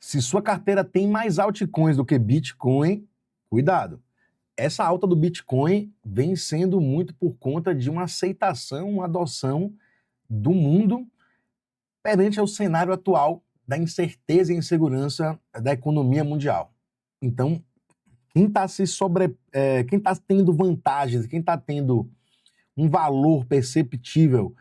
Se sua carteira tem mais altcoins do que Bitcoin, cuidado. Essa alta do Bitcoin vem sendo muito por conta de uma aceitação, uma adoção do mundo perante ao cenário atual da incerteza e insegurança da economia mundial. Então, quem está tendo vantagens, quem está tendo um valor perceptível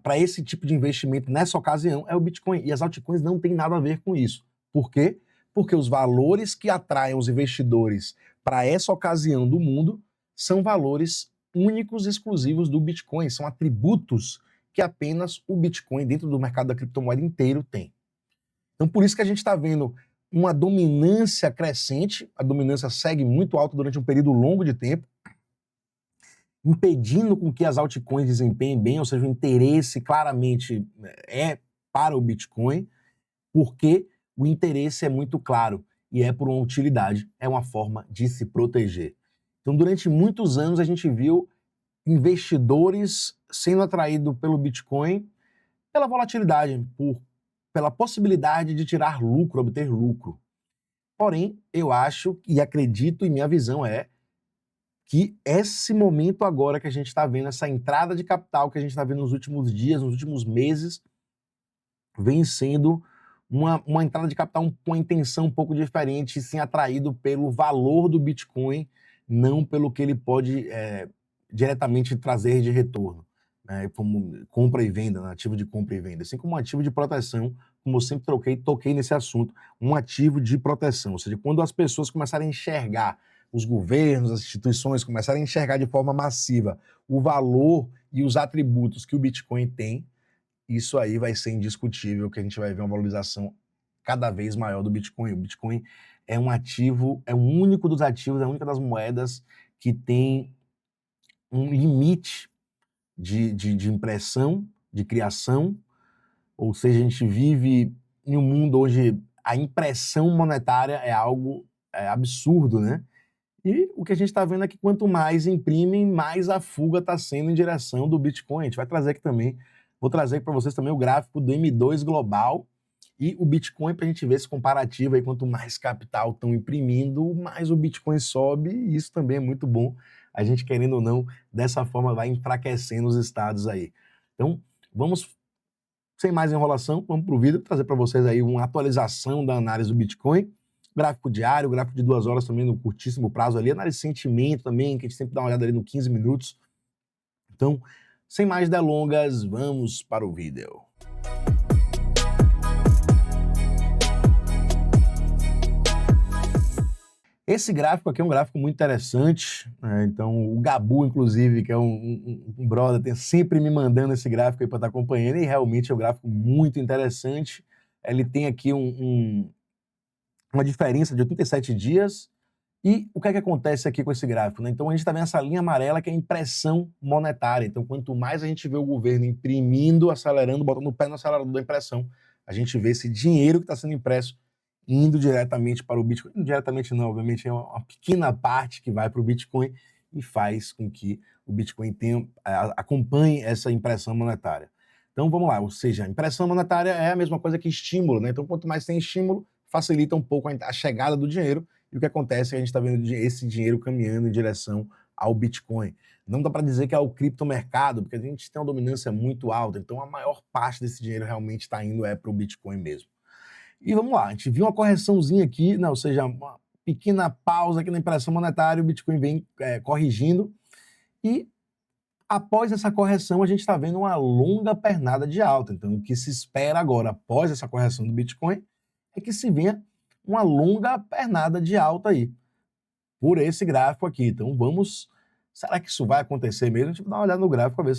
para esse tipo de investimento nessa ocasião é o Bitcoin. E as altcoins não têm nada a ver com isso. Por quê? Porque os valores que atraem os investidores para essa ocasião do mundo são valores únicos e exclusivos do Bitcoin, são atributos que apenas o Bitcoin, dentro do mercado da criptomoeda inteiro, tem. Então, por isso que a gente está vendo uma dominância crescente, a dominância segue muito alta durante um período longo de tempo, impedindo com que as altcoins desempenhem bem, ou seja, o interesse claramente é para o Bitcoin, porque o interesse é muito claro e é por uma utilidade, é uma forma de se proteger. Então, durante muitos anos, a gente viu investidores sendo atraídos pelo Bitcoin pela volatilidade, pela possibilidade de tirar lucro, obter lucro. Porém, eu acho e acredito, e minha visão é que esse momento agora que a gente está vendo, essa entrada de capital que a gente está vendo nos últimos dias, nos últimos meses, vem sendo uma entrada de capital com uma intenção um pouco diferente, sim atraído pelo valor do Bitcoin, não pelo que ele pode diretamente trazer de retorno, né, como compra e venda, né, ativo de compra e venda, assim como um ativo de proteção, como eu sempre toquei nesse assunto, um ativo de proteção, ou seja, quando as pessoas começarem a enxergar, os governos, as instituições começarem a enxergar de forma massiva o valor e os atributos que o Bitcoin tem, isso aí vai ser indiscutível, que a gente vai ver uma valorização cada vez maior do Bitcoin. O Bitcoin é um ativo, é o único dos ativos, é a única das moedas que tem um limite de impressão, de criação, ou seja, a gente vive em um mundo onde a impressão monetária é algo absurdo, né? E o que a gente está vendo é que quanto mais imprimem, mais a fuga está sendo em direção do Bitcoin. A gente vai trazer aqui também, vou trazer para vocês também o gráfico do M2 Global e o Bitcoin para a gente ver esse comparativo aí. Quanto mais capital estão imprimindo, mais o Bitcoin sobe, e isso também é muito bom. A gente, querendo ou não, dessa forma vai enfraquecendo os estados aí. Então, vamos, sem mais enrolação, vamos para o vídeo, trazer para vocês aí uma atualização da análise do Bitcoin. Gráfico diário, gráfico de 2 horas também no curtíssimo prazo ali, análise de sentimento também, que a gente sempre dá uma olhada ali no 15 minutos. Então, sem mais delongas, vamos para o vídeo. Esse gráfico aqui é um gráfico muito interessante, né? Então o Gabu, inclusive, que é um brother, tem sempre me mandando esse gráfico aí para estar acompanhando, e realmente é um gráfico muito interessante. Ele tem aqui uma diferença de 87 dias. E o que é que acontece aqui com esse gráfico, né? Então a gente está vendo essa linha amarela que é a impressão monetária. Então quanto mais a gente vê o governo imprimindo, acelerando, botando o pé no acelerador da impressão, a gente vê esse dinheiro que está sendo impresso indo diretamente para o Bitcoin. Diretamente não, obviamente é uma pequena parte que vai para o Bitcoin e faz com que o Bitcoin acompanhe essa impressão monetária. Então vamos lá, ou seja, a impressão monetária é a mesma coisa que estímulo, né? Então quanto mais tem estímulo, facilita um pouco a chegada do dinheiro, e o que acontece é que a gente está vendo esse dinheiro caminhando em direção ao Bitcoin. Não dá para dizer que é o criptomercado, porque a gente tem uma dominância muito alta, então a maior parte desse dinheiro realmente está indo para o Bitcoin mesmo. E vamos lá, a gente viu uma correçãozinha aqui, né, ou seja, uma pequena pausa aqui na impressão monetária, o Bitcoin vem corrigindo, e após essa correção a gente está vendo uma longa pernada de alta. Então o que se espera agora, após essa correção do Bitcoin, é que se venha uma longa pernada de alta aí, por esse gráfico aqui. Então vamos, será que isso vai acontecer mesmo? A gente vai dar uma olhada no gráfico para ver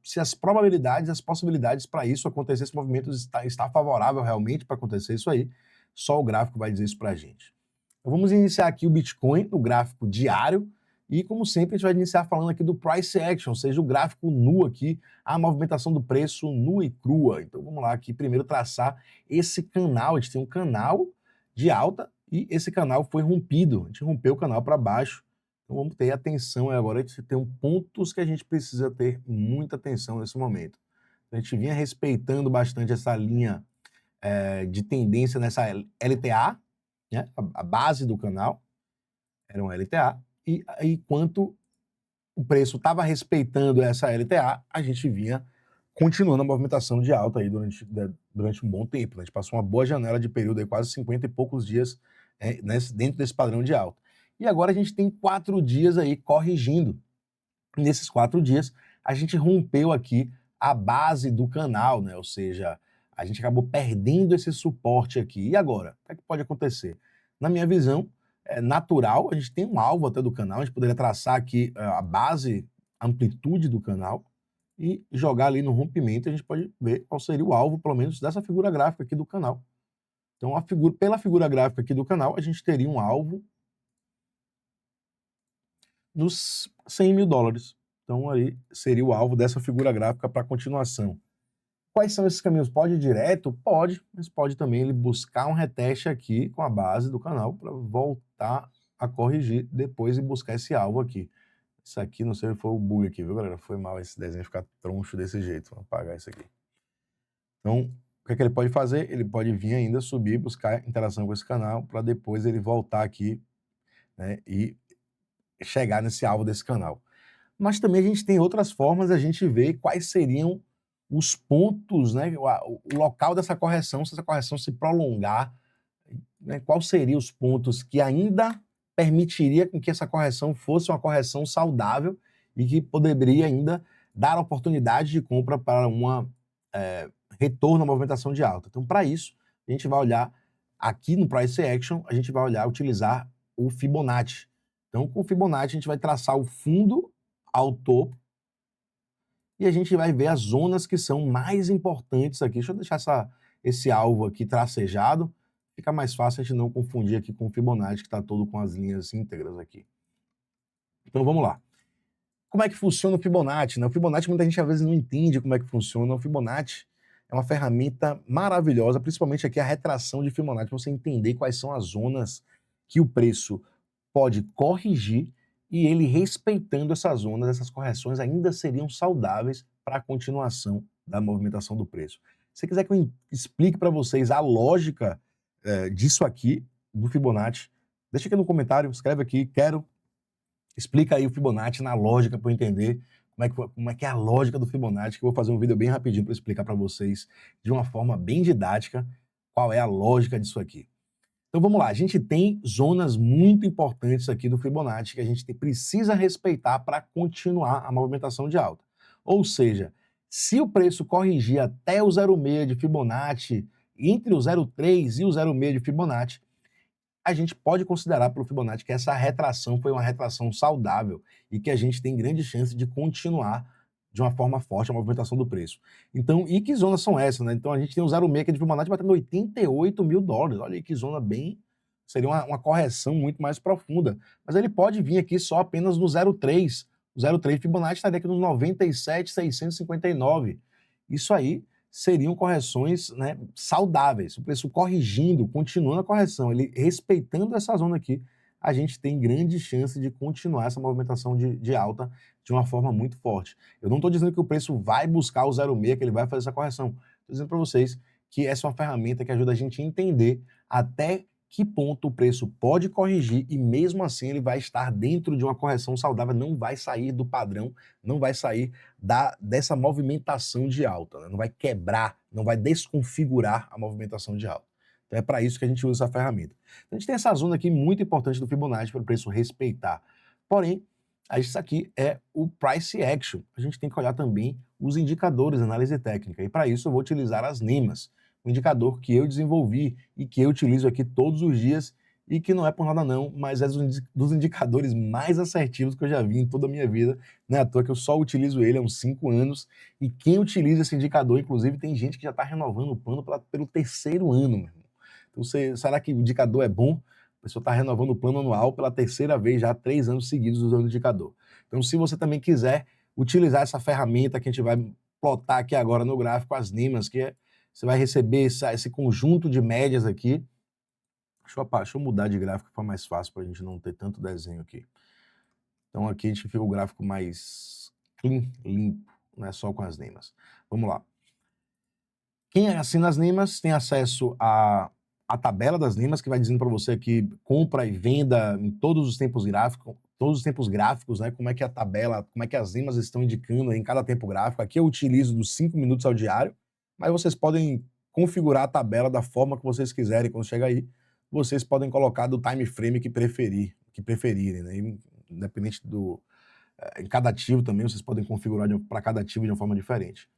se as probabilidades, as possibilidades para isso acontecer, esse movimento está favorável realmente para acontecer isso aí. Só o gráfico vai dizer isso para a gente. Então vamos iniciar aqui o Bitcoin no gráfico diário, e como sempre a gente vai iniciar falando aqui do Price Action, ou seja, o gráfico nu aqui, a movimentação do preço nua e crua. Então vamos lá aqui primeiro traçar esse canal. A gente tem um canal de alta e esse canal foi rompido, a gente rompeu o canal para baixo. Então vamos ter atenção agora, a gente tem pontos que a gente precisa ter muita atenção nesse momento. A gente vinha respeitando bastante essa linha de tendência nessa LTA, né? A base do canal era uma LTA, e enquanto o preço estava respeitando essa LTA, a gente vinha continuando a movimentação de alta aí durante um bom tempo, né? A gente passou uma boa janela de período aí, quase 50 e poucos dias dentro desse padrão de alta. E agora a gente tem 4 dias aí corrigindo. Nesses 4 dias, a gente rompeu aqui a base do canal, né? Ou seja, a gente acabou perdendo esse suporte aqui. E agora? O que é que pode acontecer? Na minha visão, é natural, a gente tem um alvo até do canal, a gente poderia traçar aqui a base, a amplitude do canal e jogar ali no rompimento, a gente pode ver qual seria o alvo, pelo menos, dessa figura gráfica aqui do canal. Então, pela figura gráfica aqui do canal, a gente teria um alvo nos 100 mil dólares. Então, aí seria o alvo dessa figura gráfica para continuação. Quais são esses caminhos? Pode ir direto? Pode, mas pode também ele buscar um reteste aqui com a base do canal para voltar a corrigir depois e buscar esse alvo aqui. Isso aqui, não sei se foi o bug aqui, viu, galera? Foi mal esse desenho ficar troncho desse jeito. Vou apagar isso aqui. Então, o que é que ele pode fazer? Ele pode vir ainda subir, buscar interação com esse canal para depois ele voltar aqui, né, e chegar nesse alvo desse canal. Mas também a gente tem outras formas a gente ver quais seriam os pontos, né, o local dessa correção, se essa correção se prolongar, né, quais seriam os pontos que ainda permitiria que essa correção fosse uma correção saudável e que poderia ainda dar oportunidade de compra para uma retorno à movimentação de alta. Então, para isso, a gente vai olhar aqui no Price Action, a gente vai utilizar o Fibonacci. Então, com o Fibonacci, a gente vai traçar o fundo ao topo e a gente vai ver as zonas que são mais importantes aqui. Deixa eu deixar esse alvo aqui tracejado, fica mais fácil a gente não confundir aqui com o Fibonacci, que está todo com as linhas íntegras aqui. Então, vamos lá. Como é que funciona o Fibonacci, né? O Fibonacci, muita gente às vezes não entende como é que funciona. O Fibonacci é uma ferramenta maravilhosa, principalmente aqui a retração de Fibonacci, para você entender quais são as zonas que o preço pode corrigir e ele respeitando essas zonas, essas correções ainda seriam saudáveis para a continuação da movimentação do preço. Se você quiser que eu explique para vocês a lógica disso aqui, do Fibonacci, deixa aqui no comentário, escreve aqui, explica aí o Fibonacci na lógica para eu entender como é que é a lógica do Fibonacci, que eu vou fazer um vídeo bem rapidinho para explicar para vocês de uma forma bem didática qual é a lógica disso aqui. Então vamos lá, a gente tem zonas muito importantes aqui do Fibonacci que a gente precisa respeitar para continuar a movimentação de alta. Ou seja, se o preço corrigir até o 0,6 de Fibonacci, entre o 0,3 e o 0,6 de Fibonacci, a gente pode considerar pelo Fibonacci que essa retração foi uma retração saudável e que a gente tem grande chance de continuar de uma forma forte a movimentação do preço. Então, e que zonas são essas, né? Então, a gente tem o 0,6 que é de Fibonacci batendo 88 mil dólares. Olha aí que zona bem... Seria uma correção muito mais profunda. Mas ele pode vir aqui só apenas no 0,3. O 0,3 Fibonacci estaria aqui no 97,659. Isso aí seriam correções, né, saudáveis. O preço corrigindo, continuando a correção, ele respeitando essa zona aqui, a gente tem grande chance de continuar essa movimentação de alta de uma forma muito forte. Eu não estou dizendo que o preço vai buscar o 0,6, que ele vai fazer essa correção. Estou dizendo para vocês que essa é uma ferramenta que ajuda a gente a entender até que ponto o preço pode corrigir e mesmo assim ele vai estar dentro de uma correção saudável, não vai sair do padrão, não vai sair dessa movimentação de alta, né? Não vai quebrar, não vai desconfigurar a movimentação de alta. Então é para isso que a gente usa essa ferramenta. Então a gente tem essa zona aqui muito importante do Fibonacci para o preço respeitar. Porém, isso aqui é o Price Action. A gente tem que olhar também os indicadores, análise técnica. E para isso eu vou utilizar as NEMAs, um indicador que eu desenvolvi e que eu utilizo aqui todos os dias e que não é por nada não, mas é dos indicadores mais assertivos que eu já vi em toda a minha vida. Não é à toa que eu só utilizo ele há uns 5 anos e quem utiliza esse indicador, inclusive, tem gente que já está renovando o plano pelo 3º ano, meu irmão. Então, será que o indicador é bom? A pessoa está renovando o plano anual pela 3ª vez, já há 3 anos seguidos usando o indicador. Então, se você também quiser utilizar essa ferramenta que a gente vai plotar aqui agora no gráfico, as NEMAs, você vai receber esse conjunto de médias aqui. Deixa eu mudar de gráfico para mais fácil, para a gente não ter tanto desenho aqui. Então aqui a gente fica o gráfico mais clean, limpo, não é só com as NEMAs. Vamos lá. O Quem assina as NEMAs tem acesso à tabela das NEMAs, que vai dizendo para você aqui compra e venda em todos os tempos gráficos, né? Como é que a tabela, como é que as NEMAs estão indicando em cada tempo gráfico. Aqui eu utilizo dos 5 minutos ao diário, mas vocês podem configurar a tabela da forma que vocês quiserem. Quando chega aí, vocês podem colocar do time frame que preferirem, né? Independente do... Em cada ativo também, vocês podem configurar para cada ativo de uma forma diferente.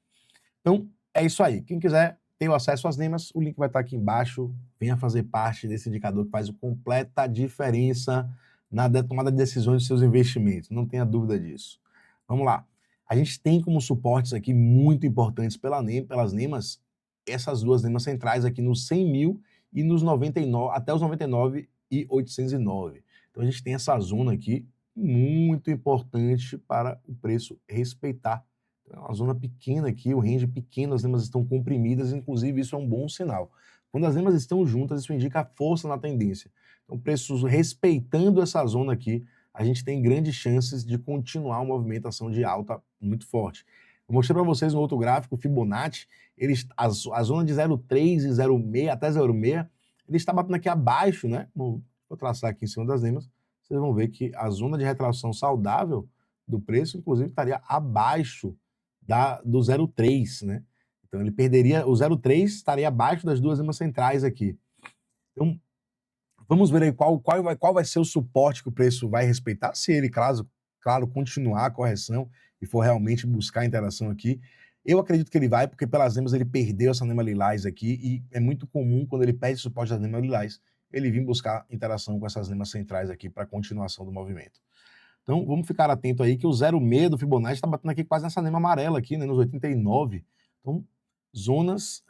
Então, é isso aí. Quem quiser ter o acesso às NEMAs, o link vai estar aqui embaixo. Venha fazer parte desse indicador que faz completa diferença na tomada de decisões dos seus investimentos. Não tenha dúvida disso. Vamos lá. A gente tem como suportes aqui muito importantes pelas NEMAs, essas duas NEMAs centrais aqui nos 100 mil e nos 99, até os 99.809. Então, a gente tem essa zona aqui muito importante para o preço respeitar. É uma zona pequena aqui, o range pequeno, as NEMAs estão comprimidas, inclusive isso é um bom sinal. Quando as NEMAs estão juntas, isso indica força na tendência. Então, preços respeitando essa zona aqui, a gente tem grandes chances de continuar uma movimentação de alta muito forte. Eu mostrei para vocês no outro gráfico, o Fibonacci, a zona de 0,3 e 0,6 até 0,6, ele está batendo aqui abaixo, né? Vou traçar aqui em cima das NEMAs, vocês vão ver que a zona de retração saudável do preço, inclusive, estaria abaixo do 0,3, né? Então ele perderia, o 0,3 estaria abaixo das duas NEMAs centrais aqui. Então, vamos ver aí qual vai ser o suporte que o preço vai respeitar, se ele, claro, continuar a correção e for realmente buscar a interação aqui. Eu acredito que ele vai, porque pelas NEMAs ele perdeu essa NEMA lilás aqui, e é muito comum, quando ele perde suporte das NEMA lilás, ele vir buscar interação com essas NEMAs centrais aqui para a continuação do movimento. Então, vamos ficar atento aí que o 0,6 do Fibonacci está batendo aqui quase nessa NEMA amarela aqui, né, nos 89. Então, zonas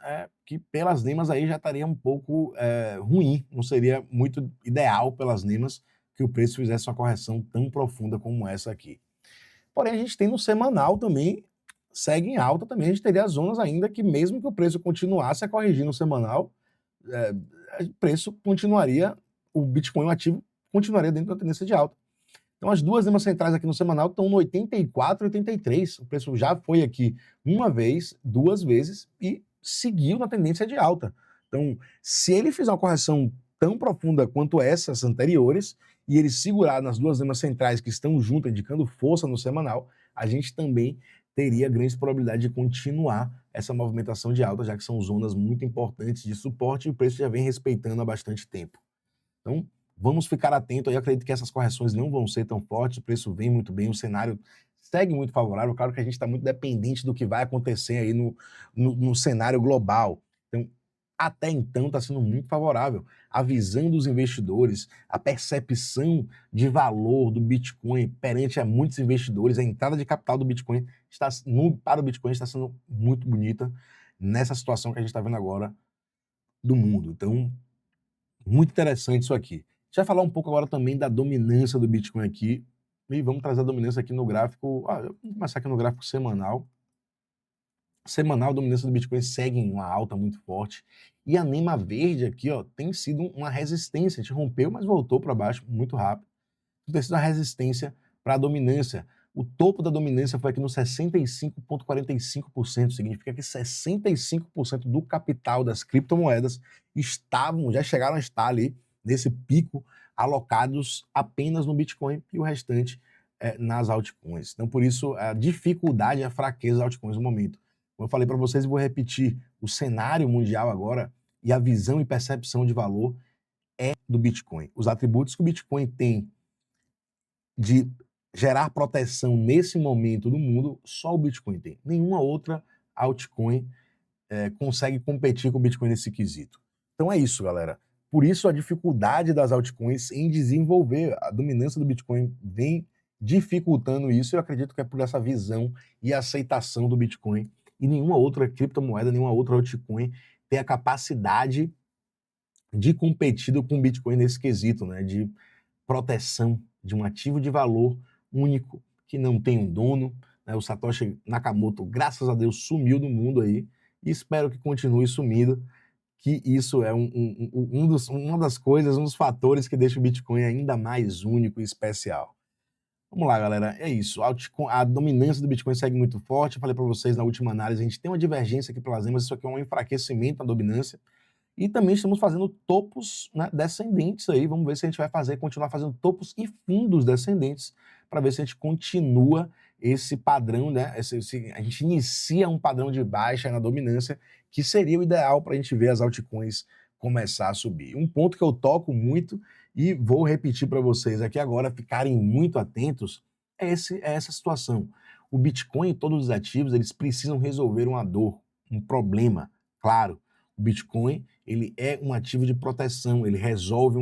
que pelas NEMAs aí já estaria um pouco ruim, não seria muito ideal pelas NEMAs que o preço fizesse uma correção tão profunda como essa aqui. Porém, a gente tem no semanal também, segue em alta também, a gente teria zonas ainda que mesmo que o preço continuasse a corrigir no semanal, o preço continuaria, o Bitcoin, o ativo, continuaria dentro da tendência de alta. Então, as duas NEMAs centrais aqui no semanal estão no 84 e 83. O preço já foi aqui uma vez, duas vezes e seguiu na tendência de alta. Então, se ele fizer uma correção tão profunda quanto essas anteriores e ele segurar nas duas NEMAs centrais que estão juntas, indicando força no semanal, a gente também teria grande probabilidade de continuar essa movimentação de alta, já que são zonas muito importantes de suporte e o preço já vem respeitando há bastante tempo. Então, vamos ficar atento aí, eu acredito que essas correções não vão ser tão fortes, o preço vem muito bem, o cenário segue muito favorável, claro que a gente está muito dependente do que vai acontecer aí no cenário global. Então, até então está sendo muito favorável. A visão dos investidores, a percepção de valor do Bitcoin perante a muitos investidores, a entrada de capital do Bitcoin para o Bitcoin está sendo muito bonita nessa situação que a gente está vendo agora do mundo. Então, muito interessante isso aqui. A gente vai falar um pouco agora também da dominância do Bitcoin aqui. E vamos trazer a dominância aqui no gráfico. Vamos começar aqui no gráfico semanal. Semanal, a dominância do Bitcoin segue em uma alta muito forte. E a NEMA verde aqui, ó, tem sido uma resistência. A gente rompeu, mas voltou para baixo muito rápido. Tem sido uma resistência para a dominância. O topo da dominância foi aqui no 65,45%. Significa que 65% do capital das criptomoedas já chegaram a estar ali nesse pico, alocados apenas no Bitcoin e o restante nas altcoins. Então, por isso, a dificuldade e a fraqueza das altcoins no momento. Como eu falei para vocês, eu vou repetir, o cenário mundial agora e a visão e percepção de valor é do Bitcoin. Os atributos que o Bitcoin tem de gerar proteção nesse momento do mundo, só o Bitcoin tem. Nenhuma outra altcoin consegue competir com o Bitcoin nesse quesito. Então é isso, galera. Por isso a dificuldade das altcoins em desenvolver. A dominância do Bitcoin vem dificultando isso. Eu acredito que é por essa visão e aceitação do Bitcoin. E nenhuma outra criptomoeda, nenhuma outra altcoin tem a capacidade de competir com o Bitcoin nesse quesito, né? De proteção de um ativo de valor único, que não tem um dono, né? O Satoshi Nakamoto, graças a Deus, sumiu do mundo aí, e espero que continue sumindo, que isso é uma das coisas, um dos fatores que deixa o Bitcoin ainda mais único e especial. Vamos lá, galera. É isso. A dominância do Bitcoin segue muito forte. Eu falei para vocês na última análise, a gente tem uma divergência aqui pelas mas isso aqui é um enfraquecimento na dominância. E também estamos fazendo topos, né, descendentes aí. Vamos ver se a gente vai continuar fazendo topos e fundos descendentes para ver se a gente continua esse padrão, né? A gente inicia um padrão de baixa na dominância, que seria o ideal para a gente ver as altcoins começar a subir. Um ponto que eu toco muito e vou repetir para vocês aqui agora, ficarem muito atentos, é essa situação. O Bitcoin e todos os ativos, eles precisam resolver uma dor, um problema. Claro, o Bitcoin, ele é um ativo de proteção, ele resolve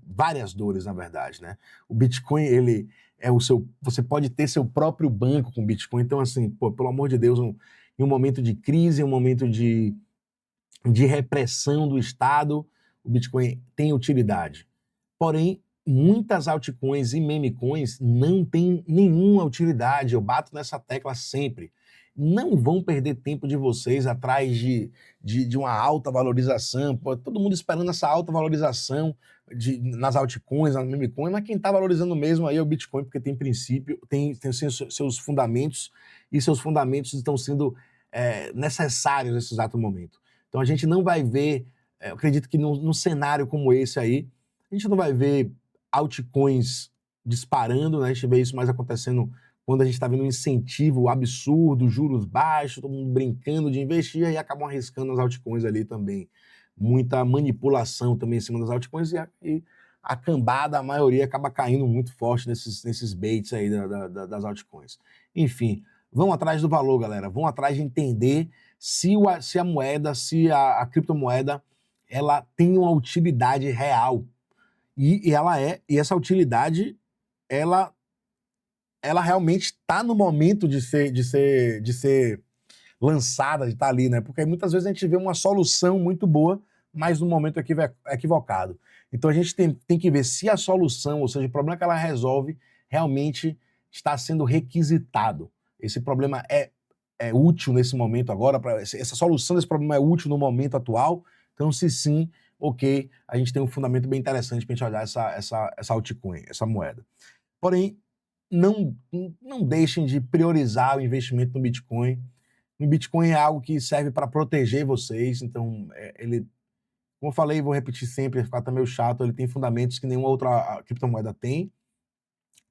várias dores, na verdade, né? O Bitcoin, ele é o seu... Você pode ter seu próprio banco com o Bitcoin, então, assim, pô, pelo amor de Deus, em um momento de crise, em um momento de repressão do Estado, o Bitcoin tem utilidade. Porém, muitas altcoins e memecoins não têm nenhuma utilidade. Eu bato nessa tecla sempre. Não vão perder tempo de vocês atrás de uma alta valorização. Pô, todo mundo esperando essa alta valorização nas altcoins, nas memecoins, mas quem está valorizando mesmo aí é o Bitcoin, porque tem princípio, tem seus fundamentos, e seus fundamentos estão sendo necessários nesse exato momento. Então a gente não vai ver, eu acredito que num cenário como esse aí, a gente não vai ver altcoins disparando, né? A gente vê isso mais acontecendo quando a gente está vendo um incentivo absurdo, juros baixos, todo mundo brincando de investir e acabam arriscando as altcoins ali também. Muita manipulação também em cima das altcoins e a cambada, a maioria, acaba caindo muito forte nesses baits aí das altcoins. Enfim, vão atrás do valor, galera. Vão atrás de entender se a moeda, se a criptomoeda, ela tem uma utilidade real. E essa utilidade, ela realmente está no momento de ser lançada, de estar ali, né? Porque muitas vezes a gente vê uma solução muito boa, mas no momento equivocado. Então a gente tem que ver se a solução, ou seja, o problema que ela resolve, realmente está sendo requisitado. Esse problema é útil nesse momento agora, essa solução desse problema é útil no momento atual. Então, se sim, ok, a gente tem um fundamento bem interessante para a gente olhar essa altcoin, essa moeda. Porém, não deixem de priorizar o investimento no Bitcoin. O Bitcoin é algo que serve para proteger vocês, então ele, como eu falei, vou repetir sempre, vai ficar até meio chato, ele tem fundamentos que nenhuma outra criptomoeda tem.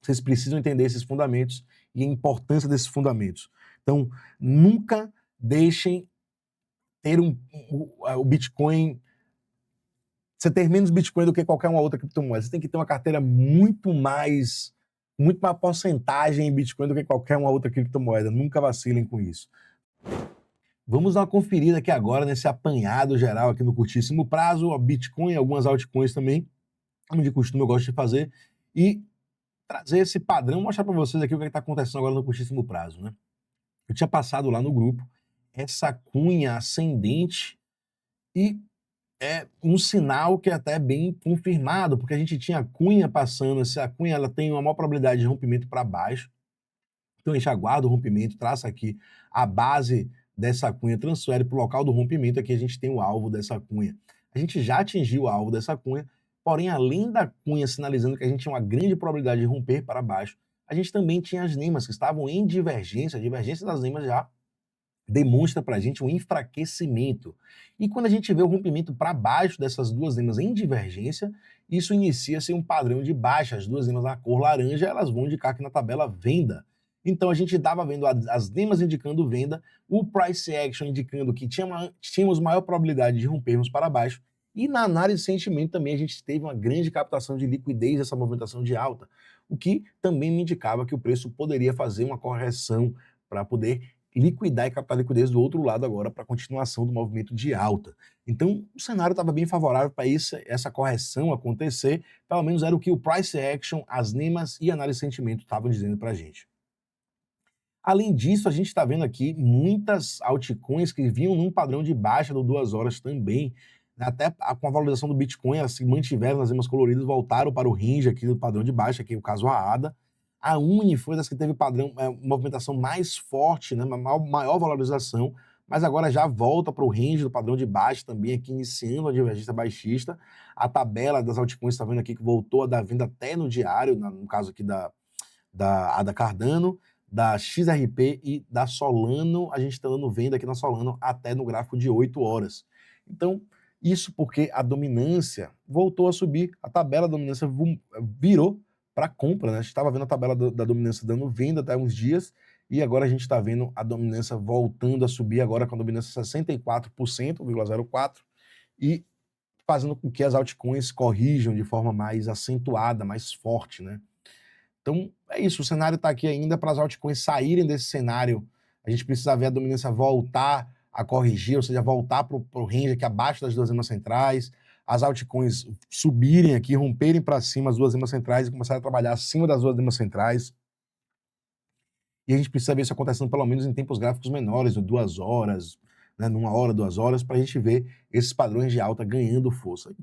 Vocês precisam entender esses fundamentos e a importância desses fundamentos. Então, nunca deixem ter o Bitcoin... Você ter menos Bitcoin do que qualquer uma outra criptomoeda. Você tem que ter uma carteira muito mais porcentagem em Bitcoin do que qualquer uma outra criptomoeda. Nunca vacilem com isso. Vamos dar uma conferida aqui agora nesse apanhado geral aqui no curtíssimo prazo, a Bitcoin, algumas altcoins também, como de costume eu gosto de fazer, e trazer esse padrão, mostrar para vocês aqui o que está acontecendo agora no curtíssimo prazo, né? Eu tinha passado lá no grupo essa cunha ascendente e é um sinal que é até bem confirmado, porque a gente tinha a cunha passando, a cunha ela tem uma maior probabilidade de rompimento para baixo, então a gente aguarda o rompimento, traça aqui a base dessa cunha, transfere para o local do rompimento, aqui a gente tem o alvo dessa cunha. A gente já atingiu o alvo dessa cunha, porém além da cunha sinalizando que a gente tinha uma grande probabilidade de romper para baixo, a gente também tinha as nemas que estavam em divergência, a divergência das nemas já demonstra para a gente um enfraquecimento. E quando a gente vê o rompimento para baixo dessas duas nemas em divergência, isso inicia-se um padrão de baixa. As duas nemas na cor laranja, elas vão indicar aqui na tabela venda. Então a gente estava vendo as nemas indicando venda, o price action indicando que tínhamos maior probabilidade de rompermos para baixo, e na análise de sentimento também a gente teve uma grande captação de liquidez dessa movimentação de alta, o que também me indicava que o preço poderia fazer uma correção para poder liquidar e captar liquidez do outro lado agora para a continuação do movimento de alta. Então, o cenário estava bem favorável para essa correção acontecer, pelo menos era o que o price action, as nemas e a análise de sentimento estavam dizendo para a gente. Além disso, a gente está vendo aqui muitas altcoins que vinham num padrão de baixa do 2 horas também, até com a valorização do Bitcoin, elas se mantiveram nas nemas coloridas, voltaram para o range aqui do padrão de baixa, que é o caso a ADA. A Uni foi das que teve padrão, movimentação mais forte, né, maior valorização, mas agora já volta para o range do padrão de baixa também, aqui iniciando a divergência baixista. A tabela das altcoins está vendo aqui que voltou a dar venda até no diário, no caso aqui da da Ada Cardano, da XRP e da Solano. A gente está dando venda aqui na Solano até no gráfico de 8 horas. Então, isso porque a dominância voltou a subir, a tabela da dominância virou para compra, né? A gente estava vendo a tabela da dominância dando venda até uns dias, e agora a gente está vendo a dominância voltando a subir, agora com a dominância 64,04%, e fazendo com que as altcoins corrijam de forma mais acentuada, mais forte, né? Então, é isso, o cenário está aqui ainda para as altcoins saírem desse cenário. A gente precisa ver a dominância voltar a corrigir, ou seja, voltar para o range aqui abaixo das duas EMAs centrais, as altcoins subirem aqui, romperem para cima as duas EMAs centrais e começarem a trabalhar acima das duas EMAs centrais. E a gente precisa ver isso acontecendo pelo menos em tempos gráficos menores, de 2 horas, né, numa hora, 2 horas, para a gente ver esses padrões de alta ganhando força.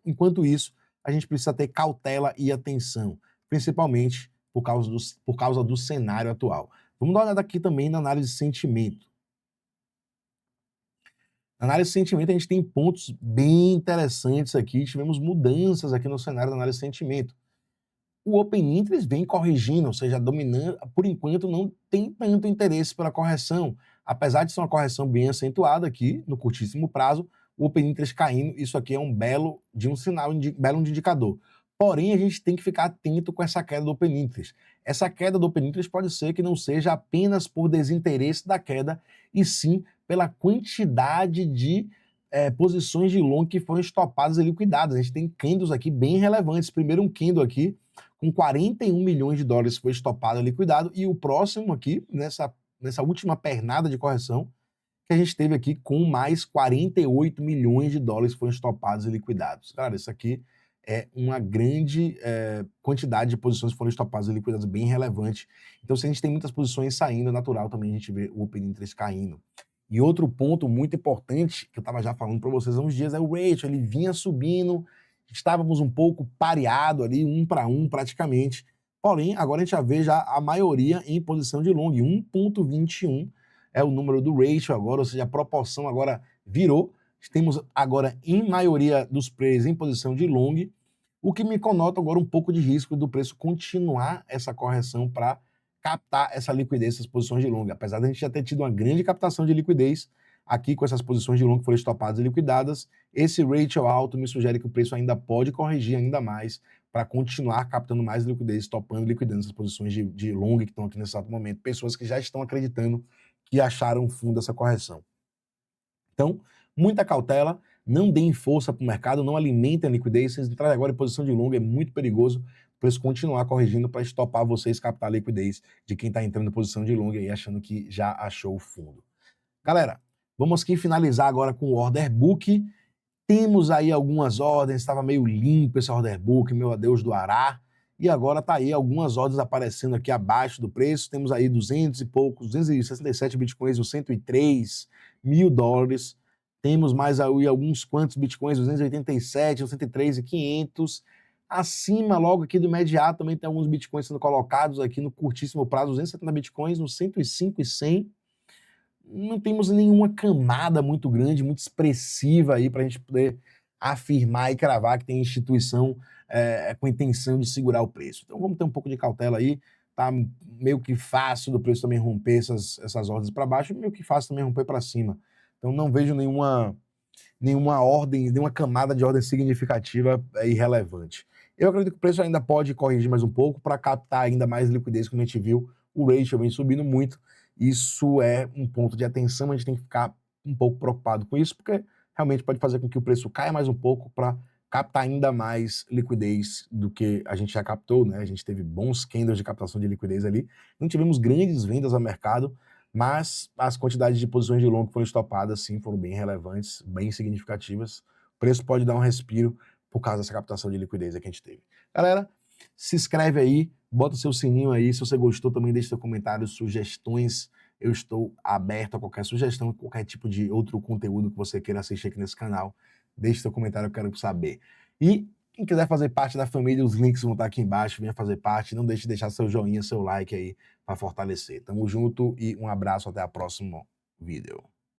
Enquanto isso, a gente precisa ter cautela e atenção, principalmente por causa do cenário atual. Vamos dar uma olhada aqui também na análise de sentimento. Na análise de sentimento, a gente tem pontos bem interessantes aqui, tivemos mudanças aqui no cenário da análise de sentimento. O Open Interest vem corrigindo, ou seja, dominando, por enquanto não tem tanto interesse pela correção, apesar de ser uma correção bem acentuada aqui, no curtíssimo prazo, o Open Interest caindo, isso aqui é um belo de um sinal, belo de indicador. Porém, a gente tem que ficar atento com essa queda do Open Interest. Essa queda do Open Interest pode ser que não seja apenas por desinteresse da queda, e sim pela quantidade de posições de long que foram estopadas e liquidadas. A gente tem candles aqui bem relevantes. Primeiro um candle aqui com 41 milhões de dólares foi estopado e liquidado, e o próximo aqui, nessa última pernada de correção, que a gente teve aqui com mais 48 milhões de dólares foram estopados e liquidados. Cara, isso aqui é uma grande quantidade de posições que foram estopadas e liquidadas, bem relevante. Então, se a gente tem muitas posições saindo, é natural também a gente ver o Open Interest caindo. E outro ponto muito importante, que eu estava já falando para vocês há uns dias, é o ratio. Ele vinha subindo, estávamos um pouco pareado ali, 1 para 1 praticamente. Porém, agora a gente já vê a maioria em posição de long. 1,21 é o número do ratio agora, ou seja, a proporção agora virou. Temos agora, em maioria dos players, em posição de long, o que me conota agora um pouco de risco do preço continuar essa correção para captar essa liquidez, essas posições de long. Apesar de a gente já ter tido uma grande captação de liquidez aqui com essas posições de long que foram estopadas e liquidadas, esse ratio alto me sugere que o preço ainda pode corrigir ainda mais para continuar captando mais liquidez, estopando e liquidando essas posições de long que estão aqui nesse exato momento. Pessoas que já estão acreditando que acharam o fundo dessa correção. Então, muita cautela, não deem força para o mercado, não alimentem a liquidez. Vocês entrarem agora em posição de long, é muito perigoso o preço continuar corrigindo para estopar vocês, captar a liquidez de quem está entrando em posição de long aí achando que já achou o fundo. Galera, vamos aqui finalizar agora com o order book. Temos aí algumas ordens, estava meio limpo esse order book, meu adeus do Ará, e agora está aí algumas ordens aparecendo aqui abaixo do preço. Temos aí 200 e poucos, 267 bitcoins, os 103 mil dólares. Temos mais aí alguns quantos bitcoins, 287, 103.500. Acima, logo aqui do imediato, também tem alguns bitcoins sendo colocados aqui no curtíssimo prazo, 270 bitcoins, no 105.100. Não temos nenhuma camada muito grande, muito expressiva aí para a gente poder afirmar e cravar que tem instituição com intenção de segurar o preço. Então vamos ter um pouco de cautela aí. Tá meio que fácil do preço também romper essas ordens para baixo, e meio que fácil também romper para cima. Então não vejo nenhuma ordem, nenhuma camada de ordem significativa irrelevante. Eu acredito que o preço ainda pode corrigir mais um pouco para captar ainda mais liquidez, como a gente viu. O ratio vem subindo muito. Isso é um ponto de atenção, a gente tem que ficar um pouco preocupado com isso, porque realmente pode fazer com que o preço caia mais um pouco para captar ainda mais liquidez do que a gente já captou, né? A gente teve bons candles de captação de liquidez ali, não tivemos grandes vendas ao mercado, mas as quantidades de posições de long que foram estopadas, sim, foram bem relevantes, bem significativas. O preço pode dar um respiro por causa dessa captação de liquidez que a gente teve. Galera, se inscreve aí, bota o seu sininho aí, se você gostou também deixe seu comentário, sugestões, eu estou aberto a qualquer sugestão, qualquer tipo de outro conteúdo que você queira assistir aqui nesse canal, deixe seu comentário, eu quero saber. E quem quiser fazer parte da família, os links vão estar aqui embaixo, venha fazer parte, não deixe de deixar seu joinha, seu like aí, para fortalecer. Tamo junto e um abraço, até o próximo vídeo.